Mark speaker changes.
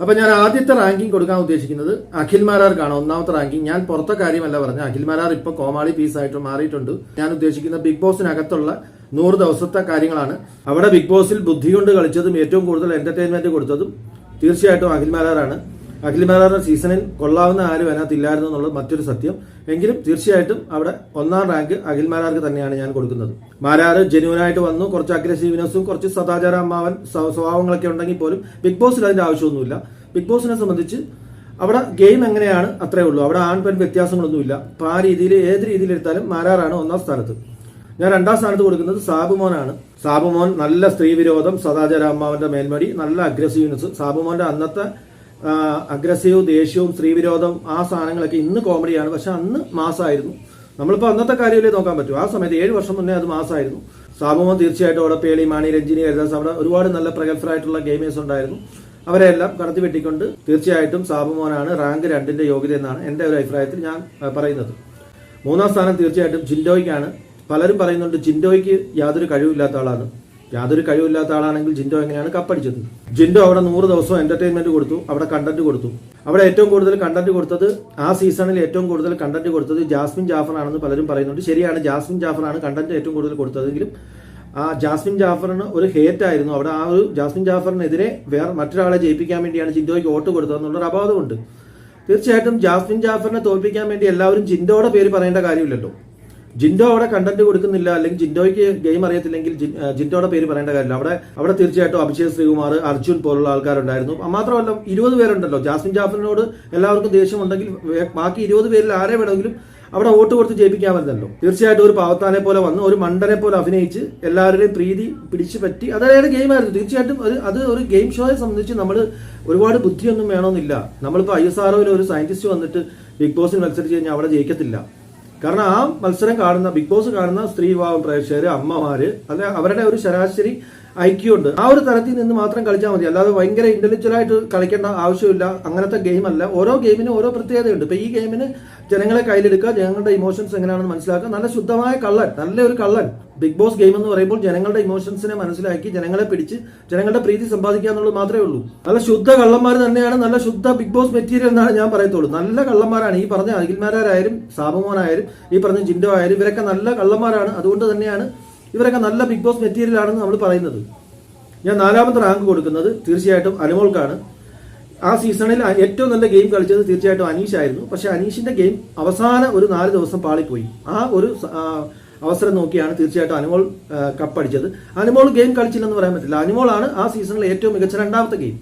Speaker 1: അപ്പൊ ഞാൻ ആദ്യത്തെ റാങ്കിങ് കൊടുക്കാൻ ഉദ്ദേശിക്കുന്നത് അഖിൽ മാരാർക്കാണ്. ഒന്നാമത്തെ റാങ്കിങ്. ഞാൻ പുറത്തെ കാര്യമല്ല പറഞ്ഞ, അഖിൽ മാരാർ ഇപ്പൊ കോമാളി പീസായിട്ട് മാറിയിട്ടുണ്ട്. ഞാൻ ഉദ്ദേശിക്കുന്ന ബിഗ് ബോസിനകത്തുള്ള 100 ദിവസത്തെ കാര്യങ്ങളാണ്. അവിടെ ബിഗ് ബോസിൽ ബുദ്ധി കൊണ്ട് കളിച്ചതും ഏറ്റവും കൂടുതൽ എന്റർടൈൻമെന്റ് കൊടുത്തതും തീർച്ചയായിട്ടും അഖിൽ മാരാറാണ്. അഖിൽ മാരാറിന്റെ സീസണിൽ കൊള്ളാവുന്ന ആരും അതിനകത്തില്ലായിരുന്നു എന്നുള്ളത് മറ്റൊരു സത്യം. എങ്കിലും തീർച്ചയായിട്ടും അവിടെ 1ാം റാങ്ക് അഖിൽ മാരാർക്ക് തന്നെയാണ് ഞാൻ കൊടുക്കുന്നത്. മാരാർ ജെന്യൂനായിട്ട് വന്നു. കുറച്ച് അഗ്രസീവ്നെസ്സും കുറച്ച് സദാചാര അമ്മാവൻ സ്വഭാവങ്ങളൊക്കെ ഉണ്ടെങ്കിൽ പോലും ബിഗ് ബോസിൽ അതിന്റെ ആവശ്യമൊന്നുമില്ല. ബിഗ് ബോസിനെ സംബന്ധിച്ച് അവിടെ ഗെയിം എങ്ങനെയാണ് അത്രേ ഉള്ളൂ. അവിടെ ആൺ പെൺ വ്യത്യാസങ്ങളൊന്നുമില്ല. അപ്പോൾ ആ രീതിയിൽ ഏത് രീതിയിൽ എടുത്താലും മാരാറാണ് 1ാം സ്ഥാനത്ത്. ഞാൻ 2ാം സ്ഥാനത്ത് കൊടുക്കുന്നത് സാബുമോനാണ്. സാബുമോൻ നല്ല സ്ത്രീ വിരോധം, സദാചാര അമ്മാവന്റെ മേൽമടി, നല്ല അഗ്രസീവ്നെസ്. സാബുമോന്റെ അന്നത്തെ അഗ്രസീവ് ദേഷ്യവും സ്ത്രീവിരോധം ആ സാധനങ്ങളൊക്കെ ഇന്ന് കോമഡിയാണ്. പക്ഷെ അന്ന് മാസമായിരുന്നു. നമ്മളിപ്പോൾ അന്നത്തെ കാര്യമല്ലേ നോക്കാൻ പറ്റും. ആ സമയത്ത് 7 വർഷം മുന്നേ അത് മാസമായിരുന്നു. സാബുമോൻ തീർച്ചയായിട്ടും അവിടെ പേളി, മാണി, രഞ്ജിനി, ഹരിദാസ്, അവിടെ ഒരുപാട് നല്ല പ്രഗത്ഭരായിട്ടുള്ള ഗെയിമേഴ്സ് ഉണ്ടായിരുന്നു. അവരെല്ലാം കടത്തി വെട്ടിക്കൊണ്ട് തീർച്ചയായിട്ടും സാബുമോനാണ് റാങ്ക് 2ന്റെ യോഗ്യത എന്നാണ് എൻ്റെ ഒരു അഭിപ്രായത്തിൽ ഞാൻ പറയുന്നത്. 3ാം സ്ഥാനം തീർച്ചയായിട്ടും ജിൻഡോയ്ക്കാണ്. പലരും പറയുന്നുണ്ട് ജിൻഡോയ്ക്ക് യാതൊരു കഴിവില്ലാത്ത ആളാണ്. യാതൊരു കഴിവില്ലാത്ത ആളാണെങ്കിൽ ജിൻഡോ എങ്ങനെയാണ് കപ്പടിച്ചത്? ജിൻഡോ അവിടെ 100 ദിവസം എന്റർടൈൻമെന്റ് കൊടുത്തു, അവിടെ കണ്ടന്റ് കൊടുത്തു. അവിടെ ഏറ്റവും കൂടുതൽ കണ്ടന്റ് കൊടുത്തത്, ആ സീസണിൽ ഏറ്റവും കൂടുതൽ കണ്ടന്റ് കൊടുത്തത് ജാസ്മിൻ ജാഫറാണെന്ന് പലരും പറയുന്നുണ്ട്. ശരിയാണ്, ജാസ്മിൻ ജാഫറാണ് കണ്ടന്റ് ഏറ്റവും കൂടുതൽ കൊടുത്തതെങ്കിലും ആ ജാസ്മിൻ ജാഫറിന് ഒരു ഹേറ്റ് ആയിരുന്നു. അവിടെ ആ ഒരു ജാസ്മിൻ ജാഫറിനെതിരെ വേറെ മറ്റൊരാളെ ജയിപ്പിക്കാൻ വേണ്ടിയാണ് ജിൻഡോയ്ക്ക് വോട്ട് കൊടുത്തതെന്നുള്ളൊരു അപവാദമുണ്ട്. തീർച്ചയായിട്ടും ജാസ്മിൻ ജാഫറിനെ തോൽപ്പിക്കാൻ വേണ്ടി എല്ലാവരും ജിൻഡോയുടെ പേര് പറയേണ്ട കാര്യമില്ലല്ലോ. ജിൻഡോ അവിടെ കണ്ടന്റ് കൊടുക്കുന്നില്ല, അല്ലെങ്കിൽ ജിൻഡോയ്ക്ക് ഗെയിം അറിയത്തില്ലെങ്കിൽ ജിൻഡോയുടെ പേര് പറയേണ്ട കാര്യമില്ല. അവിടെ തീർച്ചയായിട്ടും അഭിഷേക് ശ്രീകുമാർ, അർജുൻ പോലുള്ള ആൾക്കാരുണ്ടായിരുന്നു. മാത്രമല്ല 20 പേരുണ്ടല്ലോ. ജാസ്മിൻ ജാഫറിനോട് എല്ലാവർക്കും ദേഷ്യമുണ്ടെങ്കിൽ ബാക്കി 20 പേരിൽ ആരെ വേണമെങ്കിലും അവിടെ വോട്ട് കൊടുത്ത് ജയിപ്പിക്കാമല്ലോ. തീർച്ചയായിട്ടും ഒരു പാവത്താനെ പോലെ വന്ന് ഒരു മണ്ടനെ പോലെ അഭിനയിച്ച് എല്ലാവരുടെയും പ്രീതി പിടിച്ചു പറ്റി അതായത് ഗെയിമായിരുന്നു. തീർച്ചയായിട്ടും അത് ഒരു ഗെയിം ഷോയെ സംബന്ധിച്ച് നമ്മൾ ഒരുപാട് ബുദ്ധിയൊന്നും വേണമെന്നില്ല. നമ്മളിപ്പോൾ ISROയിൽ ഒരു സയന്റിസ്റ്റ് വന്നിട്ട് ബിഗ് ബോസിൽ മത്സരിച്ച് കഴിഞ്ഞാൽ അവിടെ ജയിക്കത്തില്ല. കാരണം ആ മത്സരം കാണുന്ന, ബിഗ് ബോസ് കാണുന്ന സ്ത്രീ വിഭാഗം പ്രേക്ഷകര്, അമ്മമാര്, അല്ലെ അവരുടെ ഒരു ശരാശരി ഐക്യം ഉണ്ട്. ആ ഒരു തരത്തിൽ നിന്ന് മാത്രം കളിച്ചാൽ മതി. അല്ലാതെ ഭയങ്കര ഇന്റലക്ച്വലായിട്ട് കളിക്കേണ്ട ആവശ്യമില്ല. അങ്ങനത്തെ ഗെയിം അല്ല. ഓരോ ഗെയിമിനും ഓരോ പ്രത്യേകതയുണ്ട്. ഇപ്പൊ ഈ ഗെയിമിന് ജനങ്ങളെ കയ്യിലെടുക്കുക, ജനങ്ങളുടെ ഇമോഷൻസ് എങ്ങനെയാണെന്ന് മനസ്സിലാക്കുക. നല്ല ശുദ്ധമായ കള്ളൻ, നല്ലൊരു കള്ളൻ. ബിഗ് ബോസ് ഗെയിം എന്ന് പറയുമ്പോൾ ജനങ്ങളുടെ ഇമോഷൻസിനെ മനസ്സിലാക്കി ജനങ്ങളെ പിടിച്ച് ജനങ്ങളുടെ പ്രീതി സമ്പാദിക്കുക എന്നുള്ളത് മാത്രമേ ഉള്ളൂ. നല്ല ശുദ്ധ കള്ളന്മാർ തന്നെയാണ് നല്ല ശുദ്ധ ബിഗ് ബോസ് മെറ്റീരിയൽ എന്നാണ് ഞാൻ പറയത്തുള്ളൂ. നല്ല കള്ളന്മാരാണ് ഈ പറഞ്ഞ അഖിൽമാരായാലും സാബുമോനായാലും ഈ പറഞ്ഞ ജിൻഡോ ആയാലും ഇവരൊക്കെ നല്ല കള്ളന്മാരാണ്. അതുകൊണ്ട് തന്നെയാണ് ഇവരൊക്കെ നല്ല ബിഗ് ബോസ് മെറ്റീരിയൽ ആണെന്ന് നമ്മൾ പറയുന്നത്. ഞാൻ 4ാമത്തെ റാങ്ക് കൊടുക്കുന്നത് തീർച്ചയായിട്ടും അനുമോൾക്കാണ്. ആ സീസണിൽ ഏറ്റവും നല്ല ഗെയിം കളിച്ചത് തീർച്ചയായിട്ടും അനീഷ് ആയിരുന്നു. പക്ഷെ അനീഷിന്റെ ഗെയിം അവസാന ഒരു 4 ദിവസം പാളിപ്പോയി. ആ ഒരു അവസരം നോക്കിയാണ് തീർച്ചയായിട്ടും അനുമോൾ കപ്പടിച്ചത്. അനുമോൾ ഗെയിം കളിച്ചില്ലെന്ന് പറയാൻ പറ്റില്ല. അനുമോളാണ് ആ സീസണിൽ ഏറ്റവും മികച്ച 2ാമത്തെ ഗെയിം.